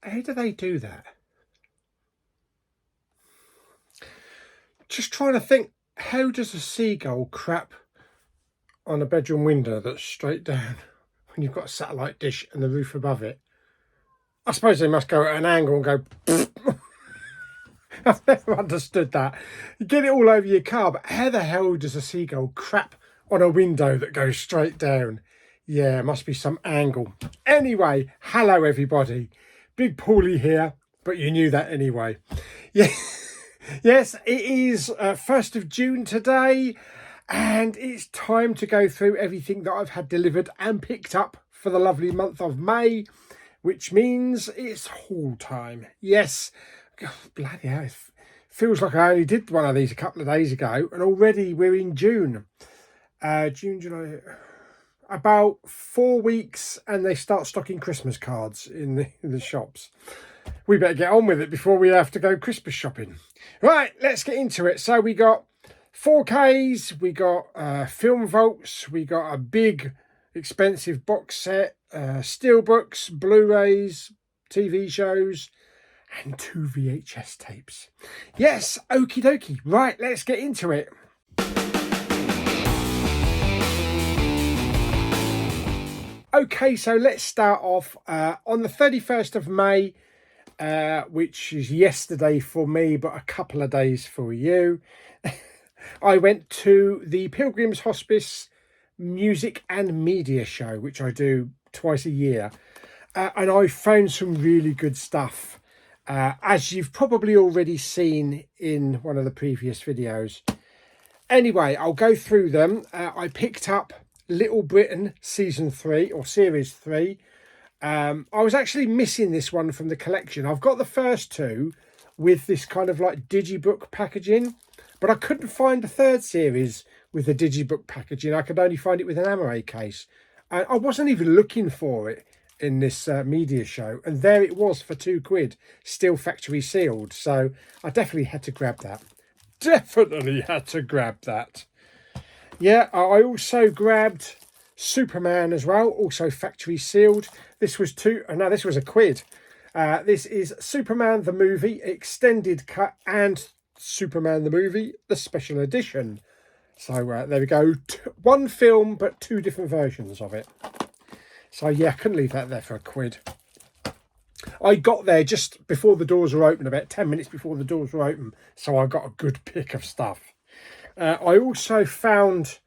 How do they do that? Just trying to think, how does a seagull crap on a bedroom window that's straight down when you've got a satellite dish and the roof above it? I suppose they must go at an angle and go... I've never understood that. You get it all over your car, but how the hell does a seagull crap on a window that goes straight down? Yeah, must be some angle. Anyway, hello everybody. Big Pauly here, but you knew that anyway. Yeah. Yes, it is 1st of June today, and it's time to go through everything that I've had delivered and picked up for the lovely month of May, which means it's haul time. Yes, God, bloody hell, it feels like I only did one of these a couple of days ago, and already we're in June. June, July, about 4 weeks, and they start stocking Christmas cards in the shops. We better get on with it before we have to go Christmas shopping. Right, let's get into it. So we got 4Ks, we got film vaults, we got a big expensive box set, steelbooks, Blu-rays, TV shows, and 2 VHS tapes. Yes, okie dokie. Right, let's get into it. Okay, so let's start off on the 31st of May, which is yesterday for me, but a couple of days for you. I went to the Pilgrims Hospice Music and Media Show, which I do twice a year. And I found some really good stuff, as you've probably already seen in one of the previous videos. Anyway, I'll go through them. I picked up Little Britain Season 3 or Series 3. I was actually missing this one from the collection. I've got the first two with this kind of like digibook packaging, but I couldn't find the third series with the digibook packaging. I could only find it with an Amaray case. And I wasn't even looking for it in this media show, and there it was for £2, still factory sealed. So I definitely had to grab that. Definitely had to grab that. Yeah, I also grabbed Superman as well, also factory sealed. This was this was £1. This is Superman the Movie Extended Cut and Superman the Movie the Special Edition. So there we go. One film, but two different versions of it. So yeah, I couldn't leave that there for £1. I got there just before the doors were open, about 10 minutes before the doors were open. So I got a good pick of stuff. I also found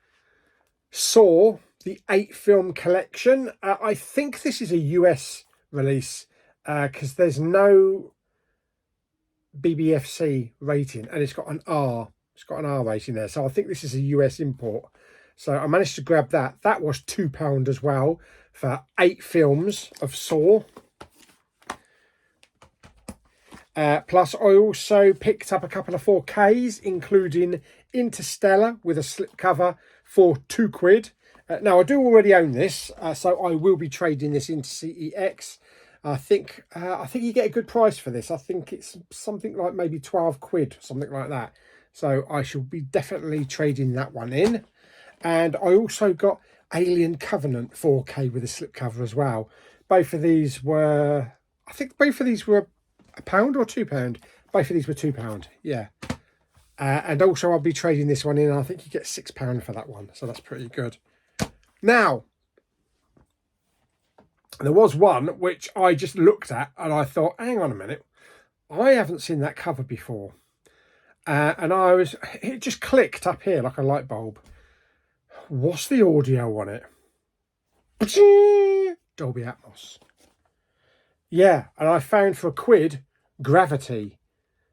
Saw, the 8-film collection. I think this is a US release because there's no BBFC rating, and it's got an R. It's got an R rating there, so I think this is a US import. So I managed to grab that. That was £2 as well for 8 films of Saw. Plus, I also picked up a couple of 4Ks, including Interstellar with a slipcover for £2. Now, I do already own this, so I will be trading this into CEX. I think you get a good price for this. I think it's something like maybe £12, something like that. So I shall be definitely trading that one in. And I also got Alien Covenant 4K with a slipcover as well. Both of these were, I think both of these were £1 or £2. Both of these were £2, yeah. And also I'll be trading this one in. I think you get £6 for that one, so that's pretty good. Now, there was one which I just looked at and I thought, hang on a minute, I haven't seen that cover before. And it just clicked up here like a light bulb. What's the audio on it? Dolby Atmos. Yeah, and I found for £1 Gravity,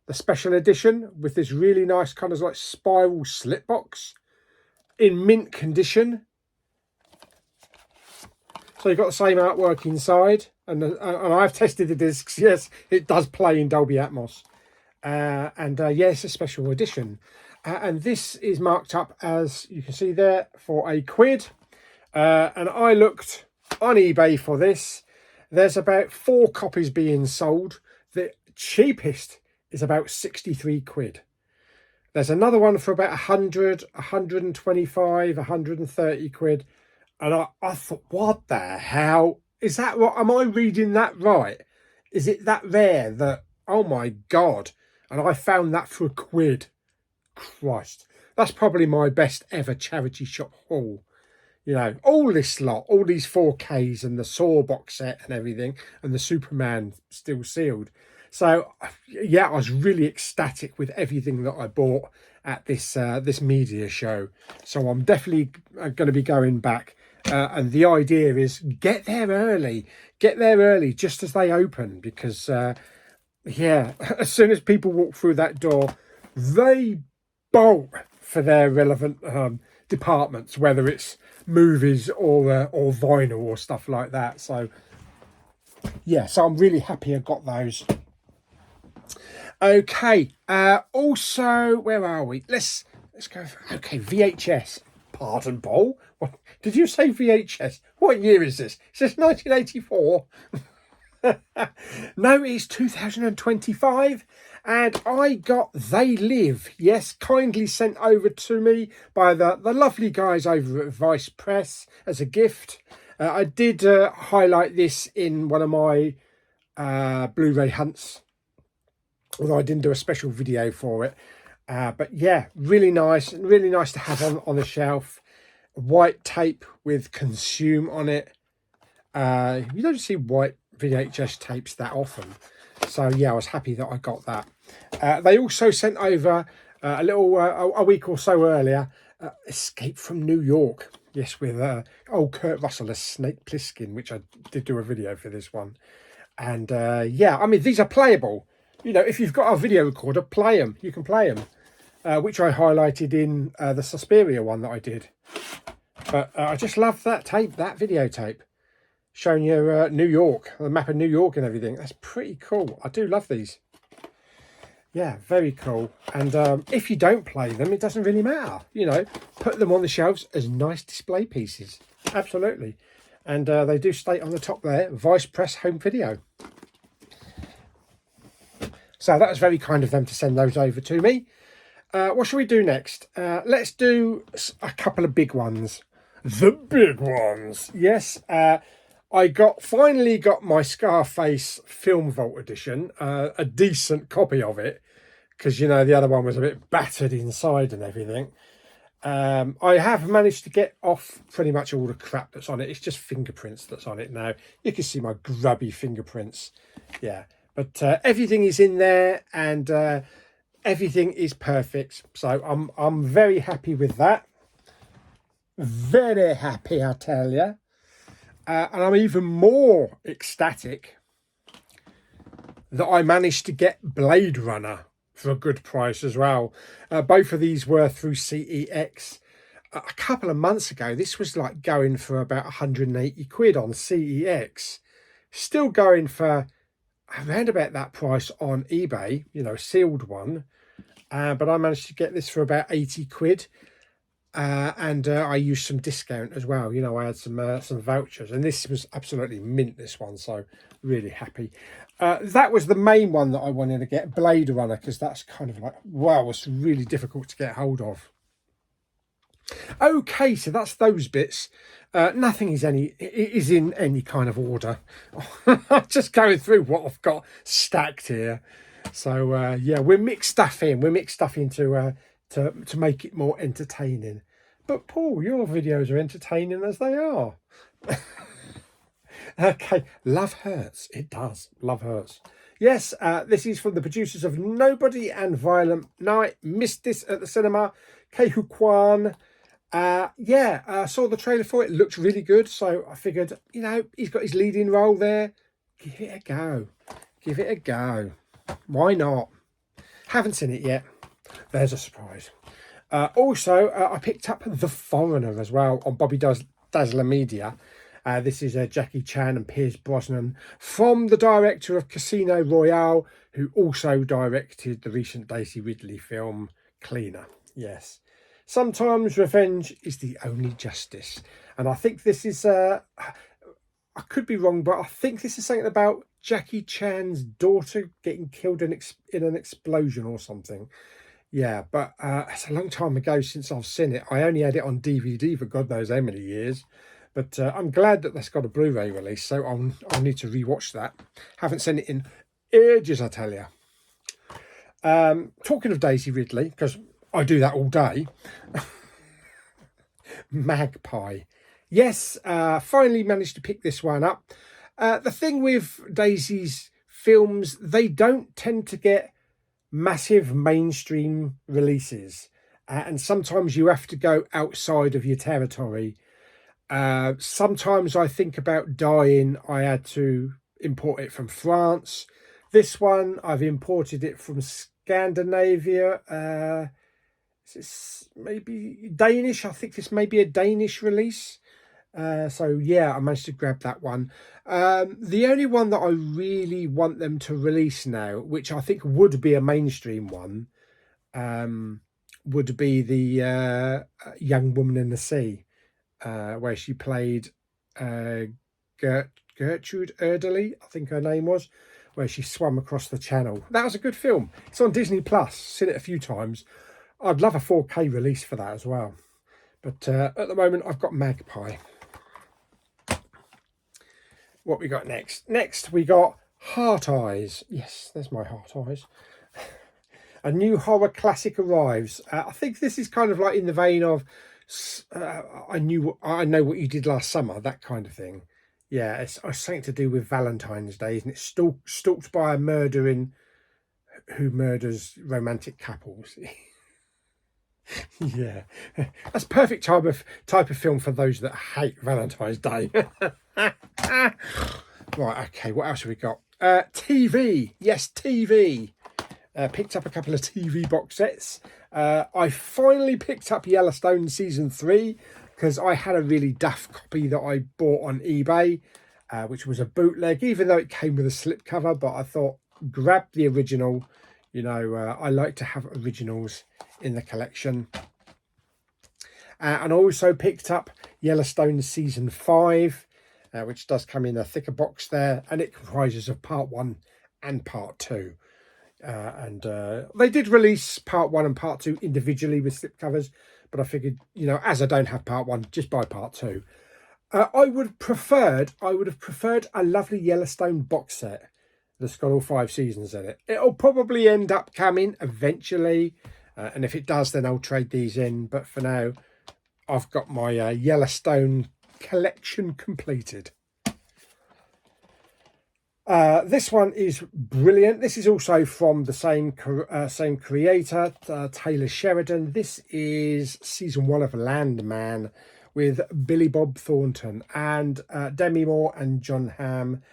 the special edition with this really nice kind of like spiral slip box in mint condition. So you've got the same artwork inside, and I've tested the discs. Yes, it does play in Dolby Atmos. Yeah, it's a special edition. And this is marked up, as you can see there, for £1. And I looked on eBay for this. There's about 4 copies being sold. The cheapest is about £63. There's another one for about 100, 125, £130. And I thought, what the hell? Is that what? Am I reading that right? Is it that rare that, oh my God, and I found that for £1. Christ, that's probably my best ever charity shop haul. You know, all this lot, all these 4Ks and the Saw box set and everything, and the Superman still sealed. So, yeah, I was really ecstatic with everything that I bought at this media show. So I'm definitely going to be going back. And the idea is get there early, just as they open, because, yeah, as soon as people walk through that door, they bolt for their relevant departments, whether it's movies or vinyl or stuff like that. So yeah, so I'm really happy I got those. Okay, also, where are we? Let's go for, okay, VHS. Pardon, Paul, what, did you say VHS? What year is this? Is this 1984? No, it's 2025, and I got They Live, yes, kindly sent over to me by the lovely guys over at Vice Press as a gift. I did highlight this in one of my Blu-ray hunts, although I didn't do a special video for it. But yeah, really nice to have on the shelf. White tape with Consume on it. You don't see white VHS tapes that often, so yeah, I was happy that I got that. They also sent over a week or so earlier, Escape from New York, yes, with old Kurt Russell as Snake Plissken, which I did do a video for this one. And yeah, I mean, these are playable. You know, if you've got a video recorder, play them. You can play them, which I highlighted in the Suspiria one that I did. But I just love that tape, that videotape, showing you New York, the map of New York and everything. That's pretty cool. I do love these. Yeah, very cool. And if you don't play them, it doesn't really matter. You know, put them on the shelves as nice display pieces. Absolutely. And they do state on the top there, Vice Press Home Video. So that was very kind of them to send those over to me. What shall we do next? Let's do a couple of big ones. The big ones. Yes. I finally got my Scarface Film Vault edition, a decent copy of it, because, you know, the other one was a bit battered inside and everything. I have managed to get off pretty much all the crap that's on it. It's just fingerprints that's on it now. You can see my grubby fingerprints. Yeah, but everything is in there, and everything is perfect. So I'm very happy with that. Very happy, I tell you. And I'm even more ecstatic that I managed to get Blade Runner for a good price as well. Both of these were through CEX. A couple of months ago, this was like going for about 180 quid on CEX. Still going for around about that price on eBay, you know, sealed one. But I managed to get this for about 80 quid. And I used some discount as well. You know, I had some vouchers, and this was absolutely mint, this one, so really happy. That was the main one that I wanted to get, Blade Runner, because that's kind of like, wow, it's really difficult to get hold of. Okay, so that's those bits. Nothing is in any kind of order. I'm just going through what I've got stacked here. So yeah, we're mixed stuff in. We're mixed stuff into to make it more entertaining. But Paul, your videos are entertaining as they are. Okay, love hurts. It does. Love hurts. Yes, this is from the producers of Nobody and Violent Night. Missed this at the cinema. Kehu Kwan. Yeah, saw the trailer for it. Looked really good. So I figured, you know, he's got his leading role there. Give it a go. Give it a go. Why not? Haven't seen it yet. There's a surprise. Also, I picked up The Foreigner as well on Bobby Dazzler Media. This is Jackie Chan and Pierce Brosnan, from the director of Casino Royale, who also directed the recent Daisy Ridley film Cleaner. Yes. Sometimes revenge is the only justice. And I think this is, I could be wrong, but I think this is something about Jackie Chan's daughter getting killed in an explosion or something. Yeah, but it's a long time ago since I've seen it. I only had it on DVD for God knows how many years. But I'm glad that that's got a Blu-ray release, so I'll need to rewatch that. Haven't seen it in ages, I tell you. Talking of Daisy Ridley, because I do that all day. Magpie. Yes, finally managed to pick this one up. The thing with Daisy's films, they don't tend to get massive mainstream releases. And sometimes you have to go outside of your territory. Sometimes I think about dying, I had to import it from France. This one, I've imported it from Scandinavia. It's maybe Danish. I think this may be a Danish release. So yeah, I managed to grab that one. The only one that I really want them to release now, which I think would be a mainstream one, would be the Young Woman in the Sea, where she played Gertrude Erdely, I think her name was, where she swam across the channel. That was a good film. It's on Disney Plus. Seen it a few times. I'd love a 4K release for that as well. But at the moment, I've got Magpie. What we got next? Next, we got Heart Eyes. Yes, there's my Heart Eyes. A new horror classic arrives. I think this is kind of like in the vein of I Know What You Did Last Summer, that kind of thing. Yeah, it's something to do with Valentine's Day, isn't it? Stalked by a murdering who murders romantic couples. Yeah, that's perfect type of film for those that hate Valentine's Day. Right, okay, what else have we got? TV. Yes, TV. Picked up a couple of TV box sets. I finally picked up Yellowstone Season 3 because I had a really daft copy that I bought on eBay, which was a bootleg, even though it came with a slipcover, but I thought, grab the original. You know, I like to have originals in the collection. And I also picked up Yellowstone Season 5, which does come in a thicker box there, and it comprises of Part 1 and Part 2. And they did release Part 1 and Part 2 individually with slipcovers, but I figured, you know, as I don't have Part 1, just buy Part 2. I would have preferred a lovely Yellowstone box set that's got all 5 seasons in it. It'll probably end up coming eventually, and if it does, then I'll trade these in. But for now, I've got my Yellowstone collection completed. This one is brilliant. This is also from the same creator, Taylor Sheridan. This is season 1 of Landman with Billy Bob Thornton and Demi Moore and John Hamm.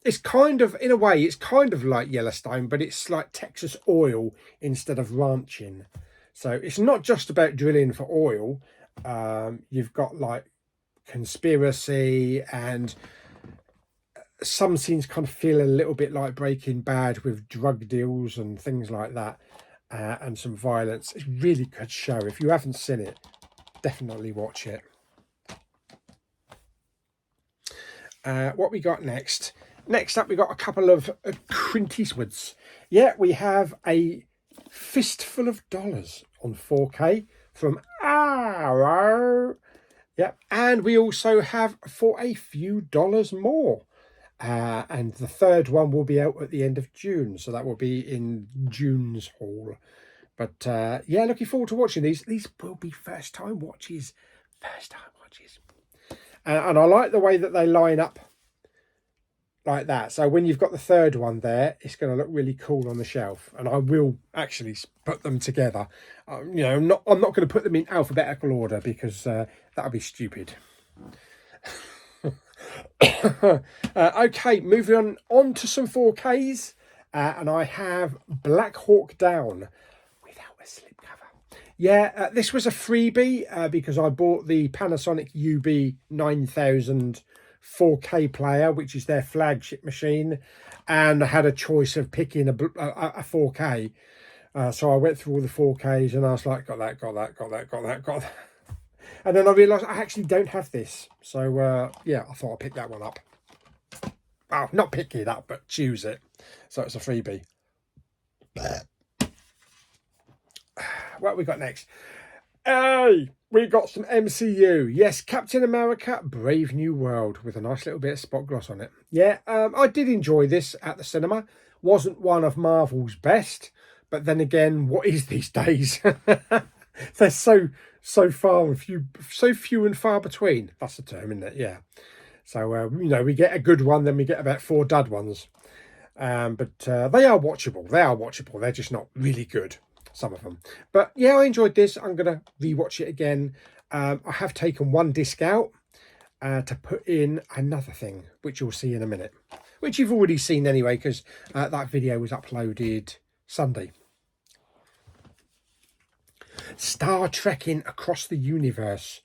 It's kind of, in a way, it's kind of like Yellowstone, but it's like Texas oil instead of ranching. So it's not just about drilling for oil. You've got like conspiracy, and some scenes kind of feel a little bit like Breaking Bad with drug deals and things like that, and some violence. It's a really good show. If you haven't seen it, definitely watch it. What we got next? Next up, we got a couple of Clint Eastwoods. Yeah, we have a Fistful of Dollars on 4K from Arrow. Yeah, and we also have For a Few Dollars More. And the third one will be out at the end of June, so that will be in June's haul. But yeah, looking forward to watching these. These will be first time watches. And I like the way that they line up like that. So when you've got the third one there, it's going to look really cool on the shelf. And I will actually put them together. You know, I'm not going to put them in alphabetical order because that would be stupid. Okay, moving on to some 4Ks. And I have Black Hawk Down without a slipcover. Yeah, this was a freebie because I bought the Panasonic UB9000 4K player, which is their flagship machine, and I had a choice of picking a 4K. So I went through all the 4Ks and I was like, got that. And then I realised I actually don't have this. So yeah, I thought I'd pick that one up. Well, not pick it up, but choose it. So it's a freebie. What have we got next? Hey, We got some MCU. Yes, Captain America, Brave New World, with a nice little bit of spot gloss on it. Yeah, I did enjoy this at the cinema. Wasn't one of Marvel's best, but then again, what is these days? They're so few and far between. That's the term, isn't it? Yeah. So you know, we get a good one, then we get about 4 dud ones. But they are watchable. They are watchable. They're just not really good, some of them. But yeah, I enjoyed this. I'm going to rewatch it again. I have taken one disc out to put in another thing, which you'll see in a minute, which you've already seen anyway, because that video was uploaded Sunday. Star Trekking across the universe.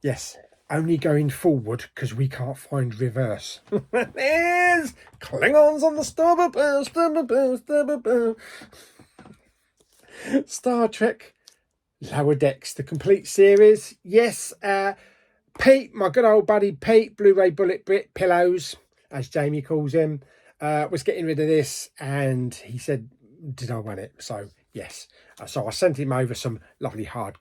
Yes, only going forward because we can't find reverse. There's Klingons on the starboard bow, starboard bow, starboard bow. Star Trek Lower Decks, the complete series. Yes, Pete, my good old buddy Pete, Blu-ray Bullet Brit Pillows, as Jamie calls him, was getting rid of this, and he said, did I want it? So yes, so I sent him over some lovely hard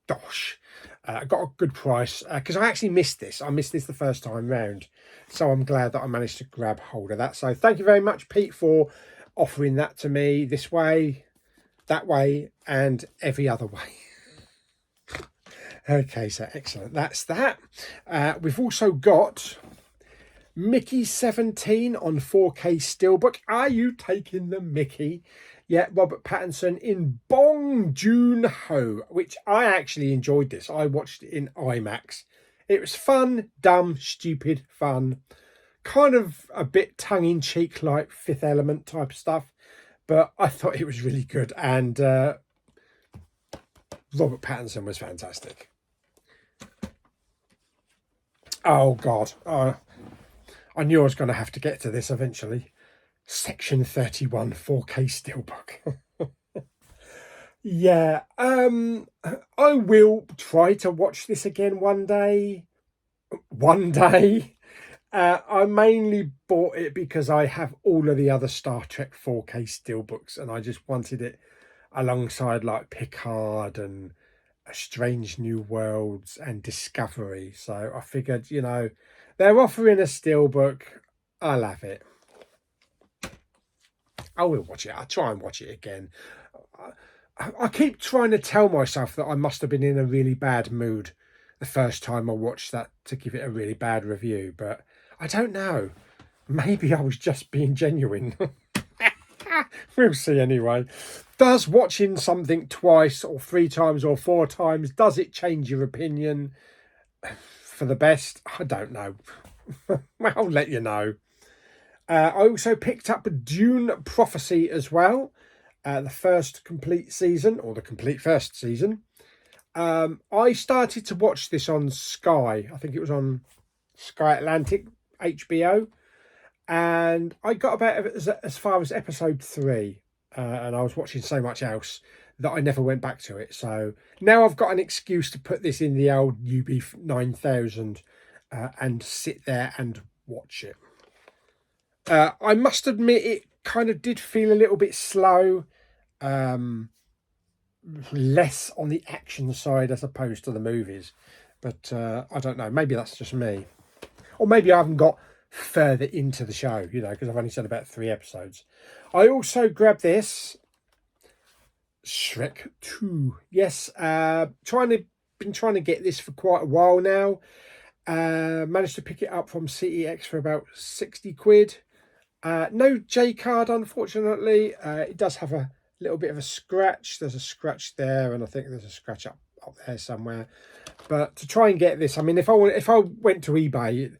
dosh. Got a good price because I actually missed this. I missed this the first time round, so I'm glad that I managed to grab hold of that. So thank you very much, Pete, for offering that to me this way, that way, and every other way. Okay, so excellent. That's that. We've also got Mickey 17 on 4K Steelbook. Are you taking the Mickey? Yeah, Robert Pattinson in Bong Joon-ho, which I actually enjoyed this. I watched it in IMAX. It was fun, dumb, stupid, fun. Kind of a bit tongue-in-cheek, like Fifth Element type of stuff. But I thought it was really good. And Robert Pattinson was fantastic. Oh, God. I knew I was going to have to get to this eventually. Section 31 4K Steelbook. Yeah, I will try to watch this again one day. I mainly bought it because I have all of the other Star Trek 4K Steelbooks, and I just wanted it alongside like Picard and Strange New Worlds and Discovery. So I figured, you know, they're offering a Steelbook, I'll have it. I will watch it. I'll try and watch it again. I keep trying to tell myself that I must have been in a really bad mood the first time I watched that to give it a really bad review, but I don't know. Maybe I was just being genuine. We'll see anyway. Does watching something twice or 3 times or 4 times, does it change your opinion for the best? I don't know. I'll let you know. I also picked up Dune Prophecy as well. The first complete season, or the complete first season. I started to watch this on Sky. I think it was on Sky Atlantic, HBO. And I got about as far as episode 3. And I was watching so much else that I never went back to it. So now I've got an excuse to put this in the old UB9000 and sit there and watch it. I must admit it kind of did feel a little bit slow, less on the action side as opposed to the movies, but I don't know, maybe that's just me, or maybe I haven't got further into the show, you know, because I've only said about 3 episodes. I also grabbed this Shrek 2. Yes, been trying to get this for quite a while now. Managed to pick it up from CEX for about 60 quid. No J card, unfortunately. It does have a little bit of a scratch. There's a scratch there, and I think there's a scratch up there somewhere. But to try and get this, I mean, if I went to eBay,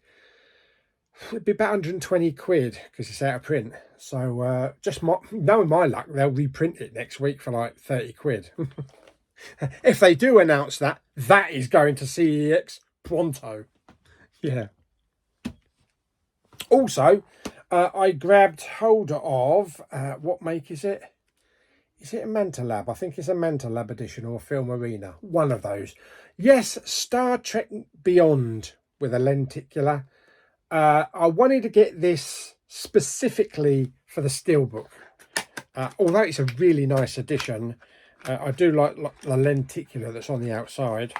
it'd be about 120 quid because it's out of print. So just knowing my luck, they'll reprint it next week for like 30 quid. If they do announce that, that is going to CEX pronto. Yeah. Also, I grabbed hold of, what make is it? Is it a Mantalab? I think it's a Mantalab edition or Film Arena. One of those. Yes, Star Trek Beyond with a lenticular. I wanted to get this specifically for the Steelbook. Although it's a really nice edition, I do like the lenticular that's on the outside.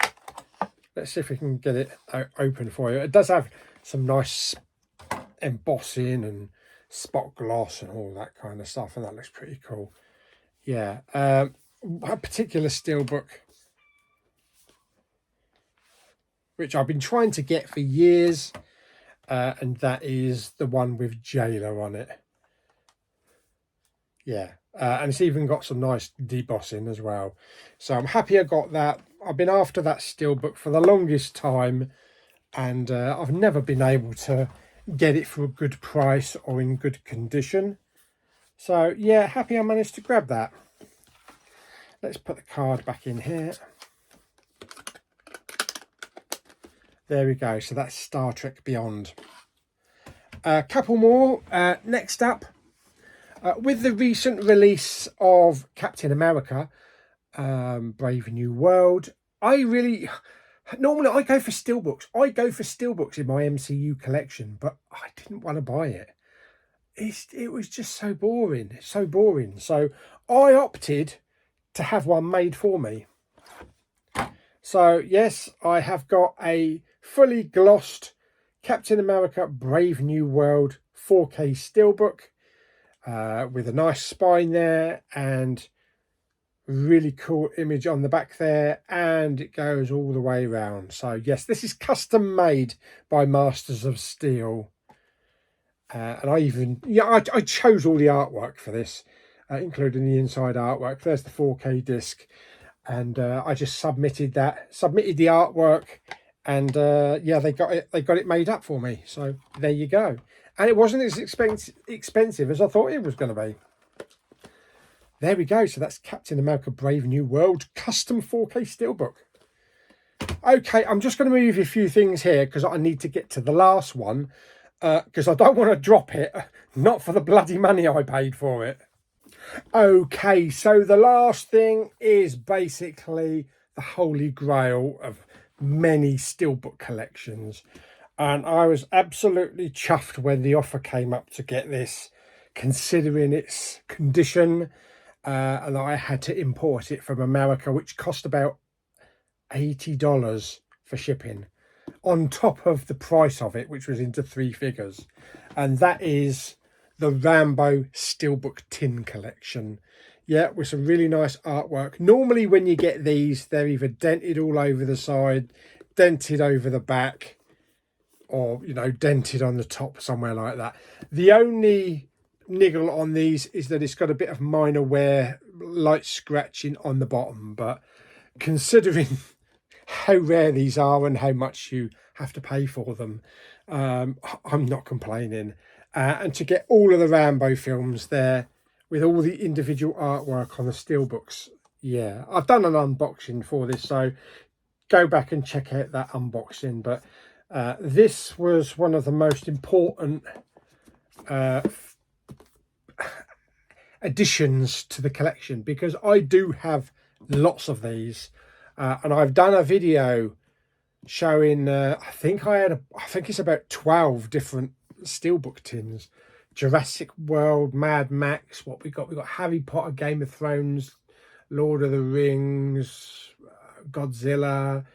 Let's see if we can get it open for you. It does have some nice embossing and spot gloss and all that kind of stuff, and that looks pretty cool. Yeah, a particular steelbook which I've been trying to get for years, and that is the one with Jailer on it. Yeah, and it's even got some nice debossing as well. So I'm happy I got that. I've been after that steelbook for the longest time, and I've never been able to get it for a good price or in good condition. So yeah, happy I managed to grab that. Let's put the card back in here. There we go. So that's Star Trek Beyond. A couple more. Next up, with the recent release of Captain America, Brave New World, normally I go for steelbooks. I go for steelbooks in my MCU collection, but I didn't want to buy it. It was just so boring, so boring. So I opted to have one made for me. So yes, I have got a fully glossed Captain America Brave New World 4K steelbook with a nice spine there and really cool image on the back there, and it goes all the way around. So yes, this is custom made by Masters of Steel, and I chose all the artwork for this, including the inside artwork. There's the 4K disc, and I just submitted the artwork, and yeah, they got it made up for me. So there you go. And it wasn't as expensive as I thought it was going to be. There we go. So that's Captain America Brave New World custom 4K steelbook. Okay, I'm just going to move a few things here because I need to get to the last one, because I don't want to drop it, not for the bloody money I paid for it. Okay, so the last thing is basically the holy grail of many steelbook collections, and I was absolutely chuffed when the offer came up to get this, considering its condition, and I had to import it from America, which cost about $80 for shipping, on top of the price of it, which was into 3 figures, and that is the Rambo Steelbook Tin Collection. Yeah, with some really nice artwork. Normally when you get these, they're either dented all over the side, dented over the back, or, you know, dented on the top somewhere like that. The only niggle on these is that it's got a bit of minor wear, light scratching on the bottom, but considering how rare these are and how much you have to pay for them, I'm not complaining. And to get all of the Rambo films there with all the individual artwork on the steelbooks, yeah, I've done an unboxing for this, so go back and check out that unboxing. But this was one of the most important additions to the collection, because I do have lots of these, and I've done a video showing I think it's about 12 different steelbook tins. Jurassic World, Mad Max, what we got Harry Potter, Game of Thrones, Lord of the Rings, Godzilla,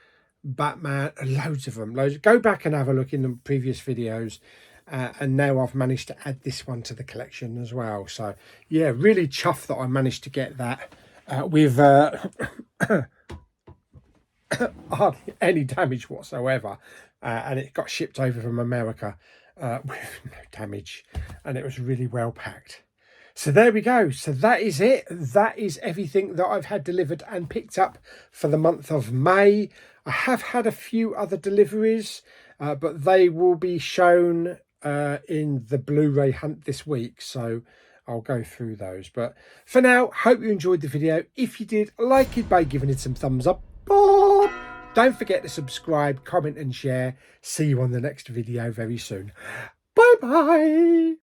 Batman, loads of them. Go back and have a look in the previous videos, and now I've managed to add this one to the collection as well. So yeah, really chuffed that I managed to get that with hardly any damage whatsoever, and it got shipped over from America with no damage, and it was really well packed. So there we go. So that is it. That is everything that I've had delivered and picked up for the month of May. I have had a few other deliveries, but they will be shown in the Blu-ray hunt this week, so I'll go through those. But for now, hope you enjoyed the video. If you did, like it by giving it some thumbs up. Don't forget to subscribe, comment and share. See you on the next video very soon. Bye bye.